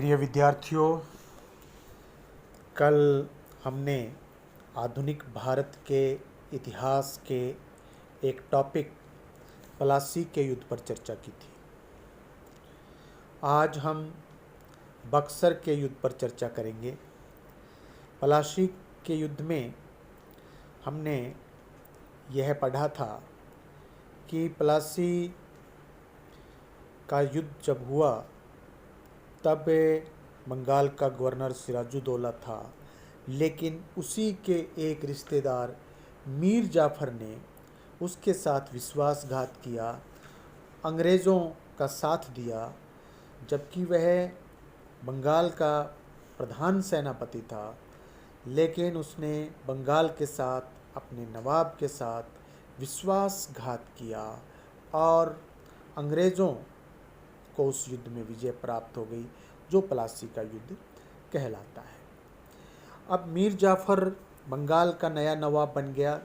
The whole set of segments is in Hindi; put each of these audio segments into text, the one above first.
प्रिय विद्यार्थियों, कल हमने आधुनिक भारत के इतिहास के एक टॉपिक प्लासी के युद्ध पर चर्चा की थी। आज हम बक्सर के युद्ध पर चर्चा करेंगे। प्लासी के युद्ध में हमने यह पढ़ा था कि प्लासी का युद्ध जब हुआ तब बंगाल का गवर्नर सिराजुद्दौला था, लेकिन उसी के एक रिश्तेदार मीर जाफ़र ने उसके साथ विश्वासघात किया, अंग्रेज़ों का साथ दिया, जबकि वह बंगाल का प्रधान सेनापति था। लेकिन उसने बंगाल के साथ अपने नवाब के साथ विश्वासघात किया और अंग्रेज़ों को उस युद्ध में विजय प्राप्त हो गई, जो प्लासी का युद्ध कहलाता है। अब मीर जाफ़र बंगाल का नया नवाब बन गया।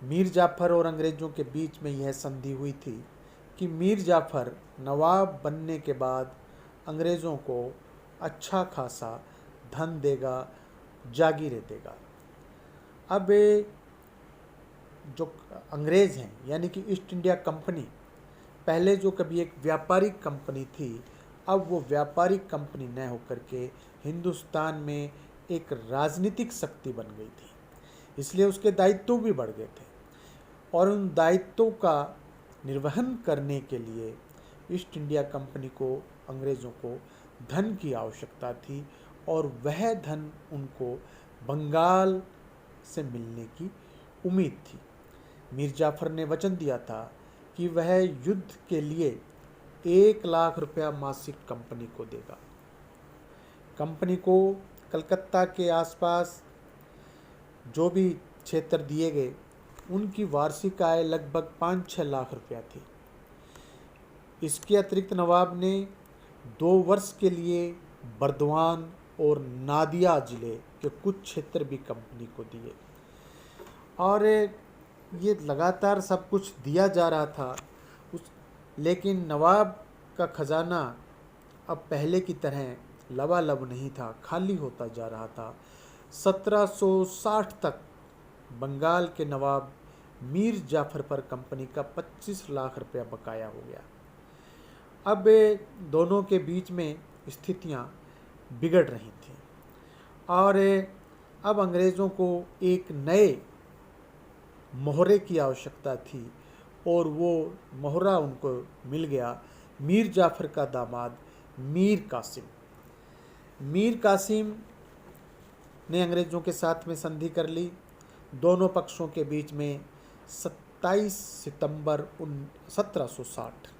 मीर जाफ़र और अंग्रेज़ों के बीच में यह संधि हुई थी कि मीर जाफ़र नवाब बनने के बाद अंग्रेज़ों को अच्छा खासा धन देगा, जागीरें देगा। अब जो अंग्रेज़ हैं, यानी कि ईस्ट इंडिया कंपनी, पहले जो कभी एक व्यापारिक कंपनी थी, अब वो व्यापारिक कंपनी न होकर के हिंदुस्तान में एक राजनीतिक शक्ति बन गई थी। इसलिए उसके दायित्व भी बढ़ गए थे और उन दायित्वों का निर्वहन करने के लिए ईस्ट इंडिया कंपनी को, अंग्रेज़ों को धन की आवश्यकता थी और वह धन उनको बंगाल से मिलने की उम्मीद थी। मीर जाफ़र ने वचन दिया था कि वह युद्ध के लिए 1 लाख रुपया मासिक कंपनी को देगा। कंपनी को कलकत्ता के आसपास जो भी क्षेत्र दिए गए, उनकी वार्षिक आय लगभग 5-6 लाख रुपया थी। इसके अतिरिक्त नवाब ने 2 वर्ष के लिए बर्दवान और नादिया ज़िले के कुछ क्षेत्र भी कंपनी को दिए और ये लगातार सब कुछ दिया जा रहा था। लेकिन नवाब का खजाना अब पहले की तरह लबालब नहीं था, खाली होता जा रहा था। 1760 तक बंगाल के नवाब मीर जाफ़र पर कंपनी का 25 लाख रुपया बकाया हो गया। अब दोनों के बीच में स्थितियां बिगड़ रही थीं और अब अंग्रेज़ों को एक नए मोहरे की आवश्यकता थी और वो मोहरा उनको मिल गया, मीर जाफ़र का दामाद मीर कासिम। मीर कासिम ने अंग्रेज़ों के साथ में संधि कर ली। दोनों पक्षों के बीच में 27 सितंबर 1760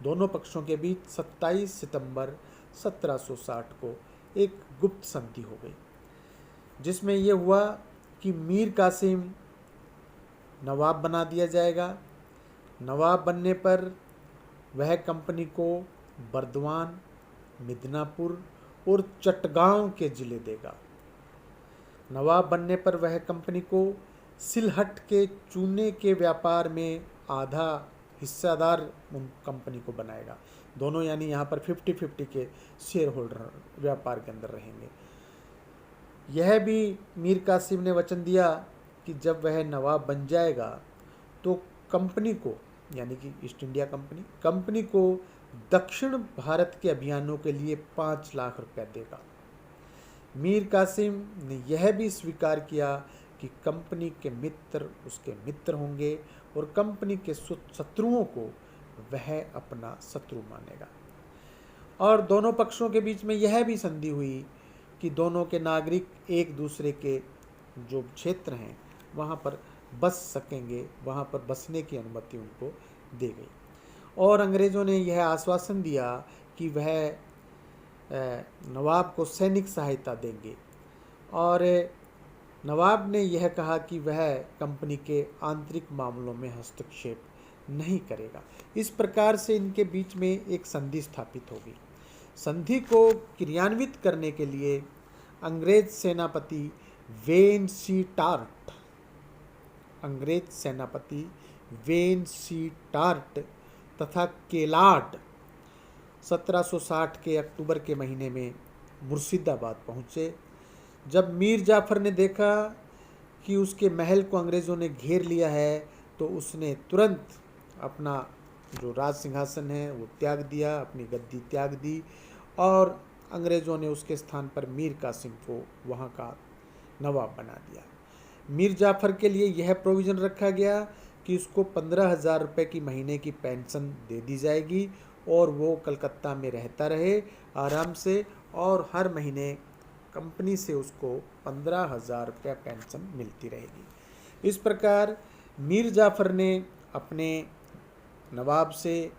दोनों पक्षों के बीच 27 सितंबर 1760 को एक गुप्त संधि हो गई, जिसमें यह हुआ कि मीर कासिम नवाब बना दिया जाएगा। नवाब बनने पर वह कंपनी को बर्दवान, मिदनापुर और चटगांव के ज़िले देगा। नवाब बनने पर वह कंपनी को सिलहट के चूने के व्यापार में आधा हिस्सेदार उन कंपनी को बनाएगा। दोनों यानी यहाँ पर 50-50 के शेयर होल्डर व्यापार के अंदर रहेंगे। यह भी मीर कासिम ने वचन दिया कि जब वह नवाब बन जाएगा तो कंपनी को, यानी कि ईस्ट इंडिया कंपनी को दक्षिण भारत के अभियानों के लिए 5 लाख रुपया देगा। मीर कासिम ने यह भी स्वीकार किया कि कंपनी के मित्र उसके मित्र होंगे और कंपनी के शत्रुओं को वह अपना शत्रु मानेगा। और दोनों पक्षों के बीच में यह भी संधि हुई कि दोनों के नागरिक एक दूसरे के जो क्षेत्र हैं वहाँ पर बस सकेंगे, वहाँ पर बसने की अनुमति उनको दी गई। और अंग्रेज़ों ने यह आश्वासन दिया कि वह नवाब को सैनिक सहायता देंगे और नवाब ने यह कहा कि वह कंपनी के आंतरिक मामलों में हस्तक्षेप नहीं करेगा। इस प्रकार से इनके बीच में एक संधि स्थापित होगी। संधि को क्रियान्वित करने के लिए अंग्रेज सेनापति वेन सी टार्ट तथा केलाड 1760 के अक्टूबर के महीने में मुर्शिदाबाद पहुँचे। जब मीर जाफ़र ने देखा कि उसके महल को अंग्रेज़ों ने घेर लिया है तो उसने तुरंत अपना जो राज सिंहासन है वो त्याग दिया, अपनी गद्दी त्याग दी और अंग्रेज़ों ने उसके स्थान पर मीर कासिम को वहाँ का नवाब बना दिया। मीर जाफ़र के लिए यह प्रोविज़न रखा गया कि उसको 15,000 रुपये की महीने की पेंशन दे दी जाएगी और वो कलकत्ता में रहता रहे आराम से, और हर महीने कंपनी से उसको 15,000 रुपया पेंशन मिलती रहेगी। इस प्रकार मीर जाफ़र ने अपने नवाब से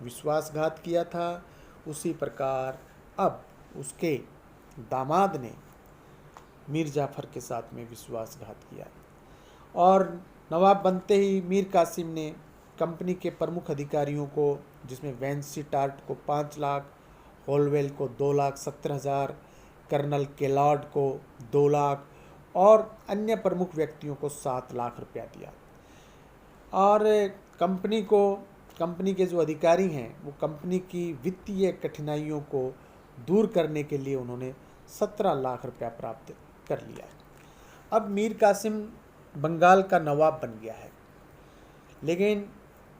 विश्वासघात किया था, उसी प्रकार अब उसके दामाद ने मीर जाफ़र के साथ में विश्वासघात किया और नवाब बनते ही मीर कासिम ने कंपनी के प्रमुख अधिकारियों को, जिसमें वेंसीटार्ट को 5 लाख, होलवेल को 2,70,000, कर्नल केलॉड को 2 लाख और अन्य प्रमुख व्यक्तियों को 7 लाख रुपया दिया। और कंपनी के जो अधिकारी हैं वो कंपनी की वित्तीय कठिनाइयों को दूर करने के लिए उन्होंने 17 लाख रुपया प्राप्त कर लिया। अब मीर कासिम बंगाल का नवाब बन गया है, लेकिन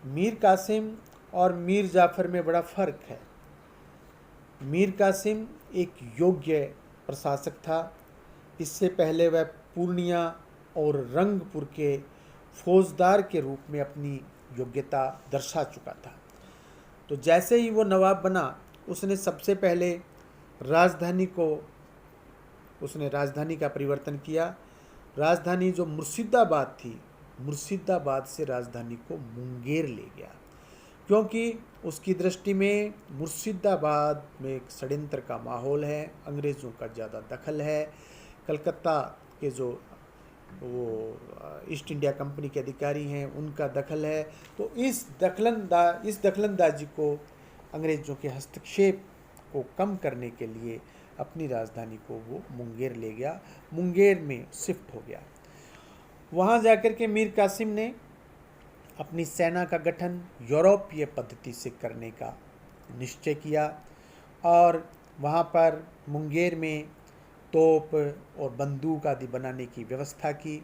मीर कासिम और मीर जाफ़र में बड़ा फ़र्क है। मीर कासिम एक योग्य प्रशासक था। इससे पहले वह पूर्णिया और रंगपुर के फौजदार के रूप में अपनी योग्यता दर्शा चुका था। तो जैसे ही वो नवाब बना उसने सबसे पहले राजधानी का परिवर्तन किया। राजधानी जो मुर्शिदाबाद थी, मुर्शिदाबाद से राजधानी को मुंगेर ले गया, क्योंकि उसकी दृष्टि में मुर्शिदाबाद में एक षड्यंत्र का माहौल है, अंग्रेज़ों का ज़्यादा दखल है, कलकत्ता के जो वो ईस्ट इंडिया कंपनी के अधिकारी हैं उनका दखल है। तो इस दखलंदाजी को, अंग्रेज़ों के हस्तक्षेप को कम करने के लिए अपनी राजधानी को वो मुंगेर ले गया, मुंगेर में शिफ्ट हो गया। वहाँ जाकर के मीर कासिम ने अपनी सेना का गठन यूरोपीय पद्धति से करने का निश्चय किया और वहाँ पर मुंगेर में तोप और बंदूक आदि बनाने की व्यवस्था की।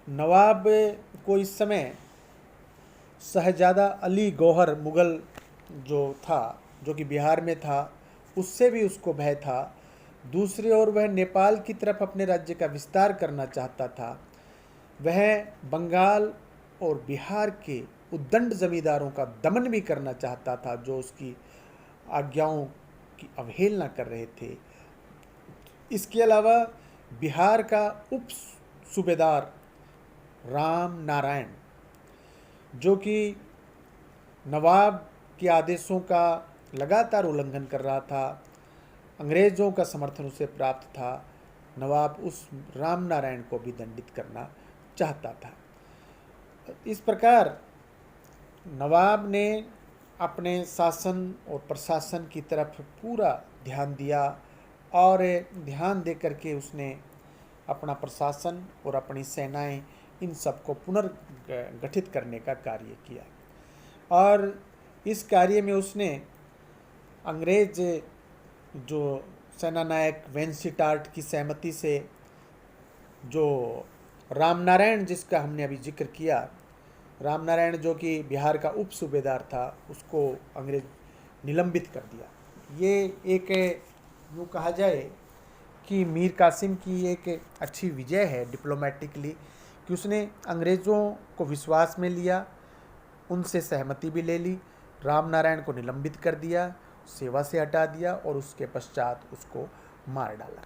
नवाब को इस समय शहजादा अली गौहर मुग़ल जो था, जो कि बिहार में था, उससे भी उसको भय था। दूसरी ओर वह नेपाल की तरफ अपने राज्य का विस्तार करना चाहता था। वह बंगाल और बिहार के उद्दंड जमींदारों का दमन भी करना चाहता था, जो उसकी आज्ञाओं की अवहेलना कर रहे थे। इसके अलावा बिहार का उप सूबेदार राम नारायण, जो कि नवाब के आदेशों का लगातार उल्लंघन कर रहा था, अंग्रेज़ों का समर्थन उसे प्राप्त था, नवाब उस राम नारायण को भी दंडित करना चाहता था। इस प्रकार नवाब ने अपने शासन और प्रशासन की तरफ पूरा ध्यान दिया और ध्यान दे करके उसने अपना प्रशासन और अपनी सेनाएं इन सब को पुनर्गठित करने का कार्य किया। और इस कार्य में उसने अंग्रेज जो सेनानायक वेंसीटार्ट की सहमति से, जो रामनारायण जिसका हमने अभी जिक्र किया, रामनारायण जो कि बिहार का उप सूबेदार था, उसको अंग्रेज निलंबित कर दिया। ये एक यूँ कहा जाए कि मीर कासिम की एक अच्छी विजय है डिप्लोमेटिकली, कि उसने अंग्रेज़ों को विश्वास में लिया, उनसे सहमति भी ले ली, रामनारायण को निलंबित कर दिया, सेवा से हटा दिया और उसके पश्चात उसको मार डाला।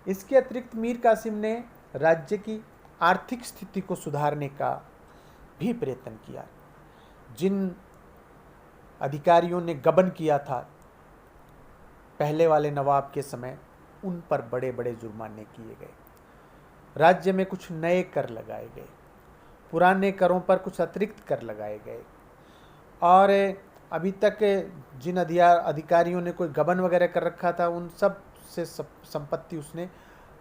इसके अतिरिक्त मीर कासिम ने राज्य की आर्थिक स्थिति को सुधारने का भी प्रयत्न किया। जिन अधिकारियों ने गबन किया था पहले वाले नवाब के समय, उन पर बड़े बड़े जुर्माने किए गए। राज्य में कुछ नए कर लगाए गए, पुराने करों पर कुछ अतिरिक्त कर लगाए गए और अभी तक जिन अधिकारियों ने कोई गबन वगैरह कर रखा था उन सब से संपत्ति उसने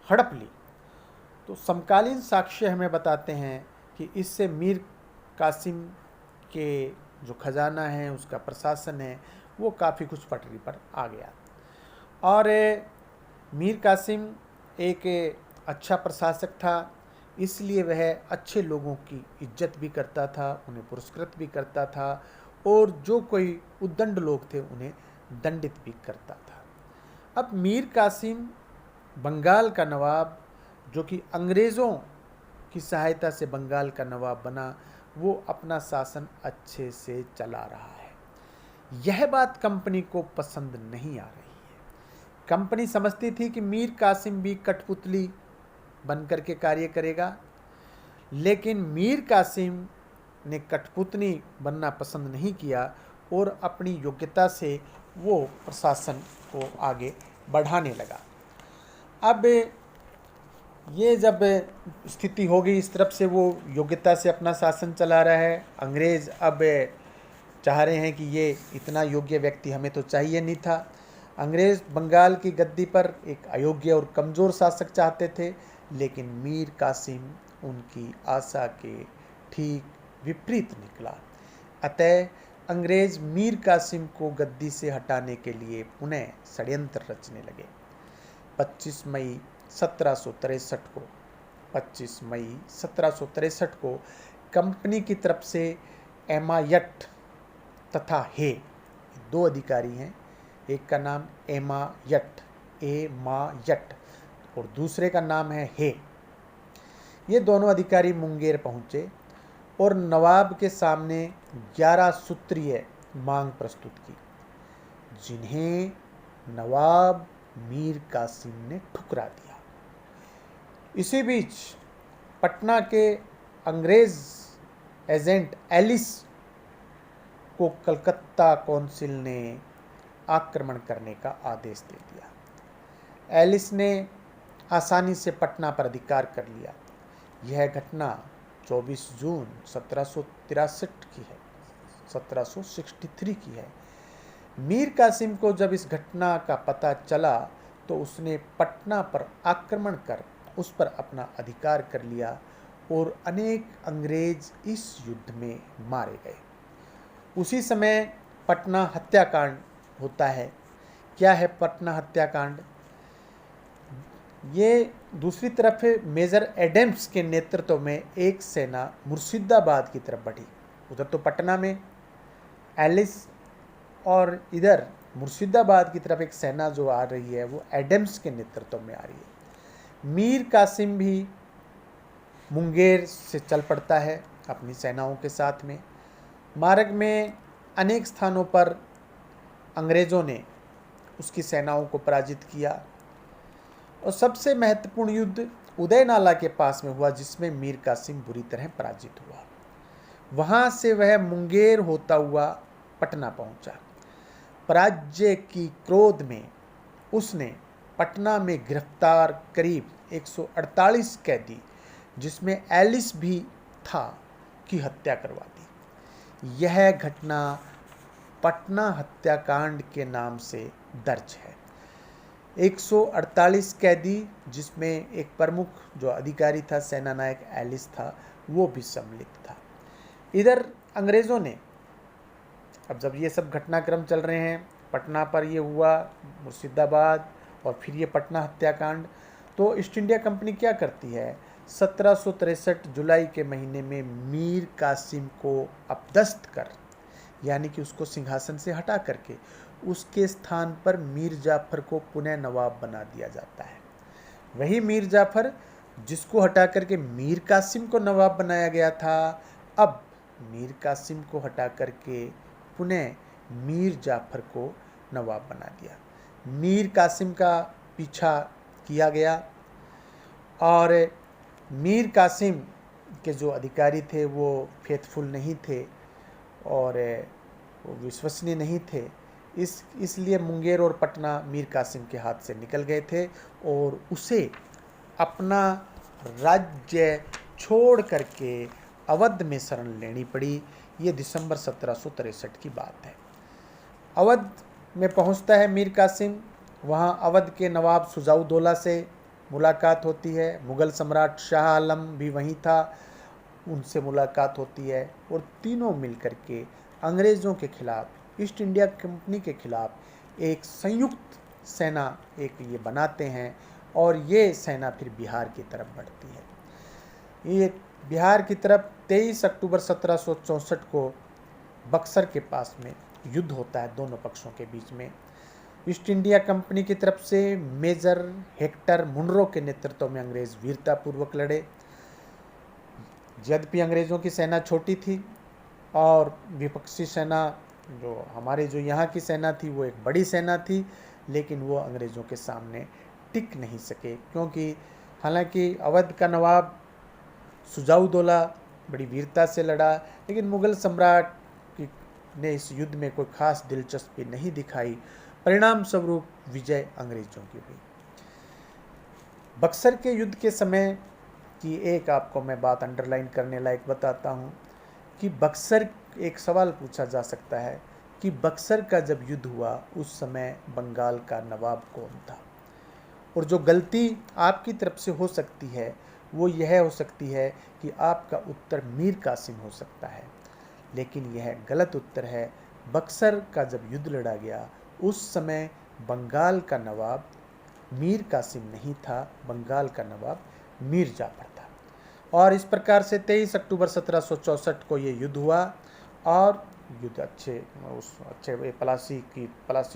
हड़प ली। तो समकालीन साक्ष्य हमें बताते हैं कि इससे मीर कासिम के जो खजाना है, उसका प्रशासन है, वो काफ़ी कुछ पटरी पर आ गया। और मीर कासिम एक अच्छा प्रशासक था, इसलिए वह अच्छे लोगों की इज्जत भी करता था, उन्हें पुरस्कृत भी करता था, और जो कोई उद्दंड लोग थे उन्हें दंडित भी करता था। अब मीर कासिम बंगाल का नवाब, जो कि अंग्रेज़ों की सहायता से बंगाल का नवाब बना, वो अपना शासन अच्छे से चला रहा है। यह बात कंपनी को पसंद नहीं आ रही है। कंपनी समझती थी कि मीर कासिम भी कठपुतली बनकर के कार्य करेगा, लेकिन मीर कासिम ने कठपुतली बनना पसंद नहीं किया और अपनी योग्यता से वो प्रशासन को आगे बढ़ाने लगा। अब ये जब स्थिति हो गई इस तरफ से, वो योग्यता से अपना शासन चला रहा है, अंग्रेज़ अब चाह रहे हैं कि ये इतना योग्य व्यक्ति हमें तो चाहिए नहीं था। अंग्रेज़ बंगाल की गद्दी पर एक अयोग्य और कमज़ोर शासक चाहते थे, लेकिन मीर कासिम उनकी आशा के ठीक विपरीत निकला। अतः अंग्रेज़ मीर कासिम को गद्दी से हटाने के लिए पुनः षड्यंत्र रचने लगे। 25 मई 1763 को कंपनी की तरफ से एमायट तथा हे, दो अधिकारी हैं, एक का नाम एमायट और दूसरे का नाम है हे। ये दोनों अधिकारी मुंगेर पहुंचे और नवाब के सामने 11 सूत्रीय मांग प्रस्तुत की, जिन्हें नवाब मीर कासिम ने ठुकरा दिया। इसी बीच पटना के अंग्रेज एजेंट एलिस को कलकत्ता कौंसिल ने आक्रमण करने का आदेश दे दिया। एलिस ने आसानी से पटना पर अधिकार कर लिया। यह घटना 24 जून 1763 की है। मीर कासिम को जब इस घटना का पता चला तो उसने पटना पर आक्रमण कर उस पर अपना अधिकार कर लिया और अनेक अंग्रेज इस युद्ध में मारे गए। उसी समय पटना हत्याकांड होता है। क्या है पटना हत्याकांड? ये दूसरी तरफ मेजर एडम्स के नेतृत्व में एक सेना मुर्शिदाबाद की तरफ बढ़ी। उधर तो पटना में एलिस और इधर मुर्शिदाबाद की तरफ एक सेना जो आ रही है वो एडम्स के नेतृत्व में आ रही है। मीर कासिम भी मुंगेर से चल पड़ता है अपनी सेनाओं के साथ में। मार्ग में अनेक स्थानों पर अंग्रेज़ों ने उसकी सेनाओं को पराजित किया और सबसे महत्वपूर्ण युद्ध उदयनाला के पास में हुआ, जिसमें मीर कासिम बुरी तरह पराजित हुआ। वहाँ से वह मुंगेर होता हुआ पटना पहुँचा। पराजय की क्रोध में उसने पटना में गिरफ्तार करीब 148 कैदी, जिसमें एलिस भी था, की हत्या करवा दी। यह घटना पटना हत्याकांड के नाम से दर्ज है। 148 कैदी, जिसमें एक प्रमुख जो अधिकारी था सेना नायक एलिस था, वो भी सम्मिलित था। इधर अंग्रेज़ों ने, अब जब ये सब घटनाक्रम चल रहे हैं, पटना पर ये हुआ, मुर्शिदाबाद और फिर ये पटना हत्याकांड, तो ईस्ट इंडिया कंपनी क्या करती है? 1763 जुलाई के महीने में मीर कासिम को अपदस्थ कर, यानी कि उसको सिंहासन से हटा करके उसके स्थान पर मीर जाफर को पुनः नवाब बना दिया जाता है। वही मीर जाफर जिसको हटा करके मीर कासिम को नवाब बनाया गया था, अब मीर कासिम को हटा करके पुनः मीर जाफर को नवाब बना दिया। मीर कासिम का पीछा किया गया और मीर कासिम के जो अधिकारी थे वो फेथफुल नहीं थे और वो विश्वसनीय नहीं थे। इसलिए मुंगेर और पटना मीर कासिम के हाथ से निकल गए थे और उसे अपना राज्य छोड़ करके अवध में शरण लेनी पड़ी। ये दिसंबर 1763 की बात है। अवध में पहुंचता है मीर कासिम। वहाँ अवध के नवाब सुजाउद्दौला से मुलाकात होती है। मुग़ल सम्राट शाह आलम भी वहीं था, उनसे मुलाकात होती है और तीनों मिलकर के अंग्रेज़ों के खिलाफ ईस्ट इंडिया कंपनी के खिलाफ एक संयुक्त सेना एक ये बनाते हैं और ये सेना फिर बिहार की तरफ बढ़ती है। ये बिहार की तरफ 23 अक्टूबर 1764 को बक्सर के पास में युद्ध होता है दोनों पक्षों के बीच में। ईस्ट इंडिया कंपनी की तरफ से मेजर हेक्टर मुनरो के नेतृत्व में अंग्रेज वीरतापूर्वक लड़े। यद्यपि अंग्रेज़ों की सेना छोटी थी और विपक्षी सेना जो हमारे जो यहाँ की सेना थी वो एक बड़ी सेना थी, लेकिन वो अंग्रेज़ों के सामने टिक नहीं सके, क्योंकि हालांकि अवध का नवाब शुजाउद्दौला बड़ी वीरता से लड़ा, लेकिन मुग़ल सम्राट ने इस युद्ध में कोई खास दिलचस्पी नहीं दिखाई। परिणाम स्वरूप विजय अंग्रेज़ों की हुई। बक्सर के युद्ध के समय की एक आपको मैं बात अंडरलाइन करने लायक बताता हूँ कि बक्सर, एक सवाल पूछा जा सकता है कि बक्सर का जब युद्ध हुआ उस समय बंगाल का नवाब कौन था। और जो गलती आपकी तरफ से हो सकती है वो यह हो सकती है कि आपका उत्तर मीर कासिम हो सकता है, लेकिन यह गलत उत्तर है। बक्सर का जब युद्ध लड़ा गया उस समय बंगाल का नवाब मीर कासिम नहीं था, बंगाल का नवाब मीर जाफर था। और इस प्रकार से 23 अक्टूबर 1764 को ये युद्ध हुआ और युद्ध पलासी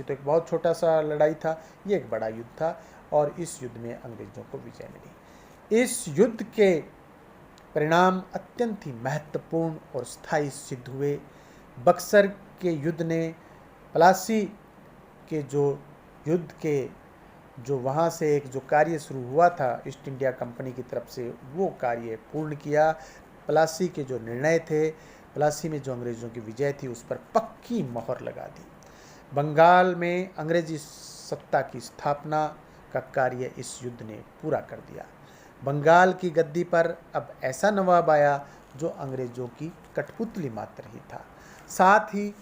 तो एक बहुत छोटा सा लड़ाई था, ये एक बड़ा युद्ध था और इस युद्ध में अंग्रेज़ों को विजय मिली। इस युद्ध के परिणाम अत्यंत ही महत्वपूर्ण और स्थायी सिद्ध हुए। बक्सर के युद्ध ने पलासी के जो वहाँ से एक जो कार्य शुरू हुआ था ईस्ट इंडिया कंपनी की तरफ से, वो कार्य पूर्ण किया। पलासी के जो निर्णय थे, पलासी में जो अंग्रेज़ों की विजय थी, उस पर पक्की मोहर लगा दी। बंगाल में अंग्रेजी सत्ता की स्थापना का कार्य इस युद्ध ने पूरा कर दिया। बंगाल की गद्दी पर अब ऐसा नवाब आया जो अंग्रेज़ों की कठपुतली मात्र ही था। साथ ही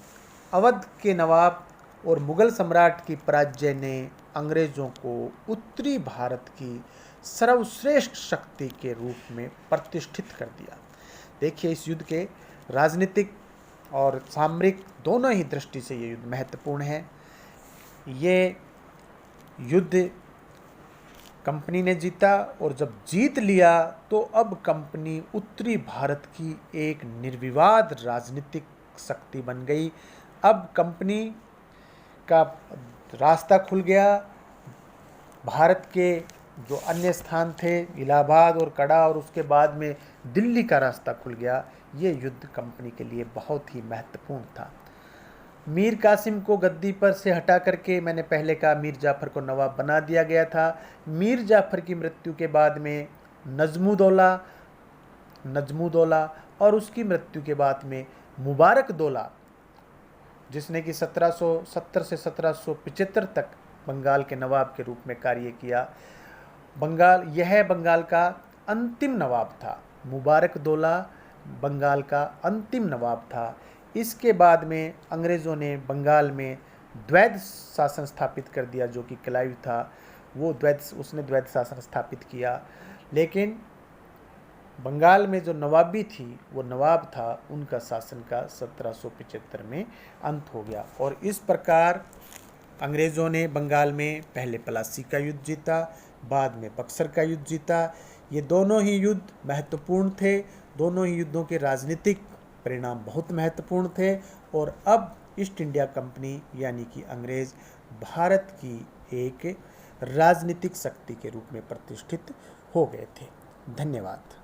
अवध के नवाब और मुग़ल सम्राट की पराजय ने अंग्रेज़ों को उत्तरी भारत की सर्वश्रेष्ठ शक्ति के रूप में प्रतिष्ठित कर दिया। देखिए, इस युद्ध के राजनीतिक और सामरिक दोनों ही दृष्टि से ये युद्ध महत्वपूर्ण है। ये युद्ध कंपनी ने जीता और जब जीत लिया तो अब कंपनी उत्तरी भारत की एक निर्विवाद राजनीतिक शक्ति बन गई। अब कंपनी का रास्ता खुल गया। भारत के जो अन्य स्थान थे, इलाहाबाद और कड़ा और उसके बाद में दिल्ली का रास्ता खुल गया। ये युद्ध कंपनी के लिए बहुत ही महत्वपूर्ण था। मीर कासिम को गद्दी पर से हटा करके, मैंने पहले कहा, मीर जाफ़र को नवाब बना दिया गया था। मीर जाफ़र की मृत्यु के बाद में नजमुद्दौला और उसकी मृत्यु के बाद में मुबारकदौला, जिसने कि 1770 से 1775 तक बंगाल के नवाब के रूप में कार्य किया। यह बंगाल का अंतिम नवाब था। मुबारकदौला बंगाल का अंतिम नवाब था। इसके बाद में अंग्रेज़ों ने बंगाल में द्वैध शासन स्थापित कर दिया, जो कि क्लाइव था। उसने द्वैध शासन स्थापित किया, लेकिन बंगाल में जो नवाबी थी, वो नवाब था, उनका शासन का 1775 में अंत हो गया। और इस प्रकार अंग्रेज़ों ने बंगाल में पहले पलासी का युद्ध जीता, बाद में बक्सर का युद्ध जीता। ये दोनों ही युद्ध महत्वपूर्ण थे। दोनों ही युद्धों के राजनीतिक परिणाम बहुत महत्वपूर्ण थे और अब ईस्ट इंडिया कंपनी यानी कि अंग्रेज़ भारत की एक राजनीतिक शक्ति के रूप में प्रतिष्ठित हो गए थे। धन्यवाद।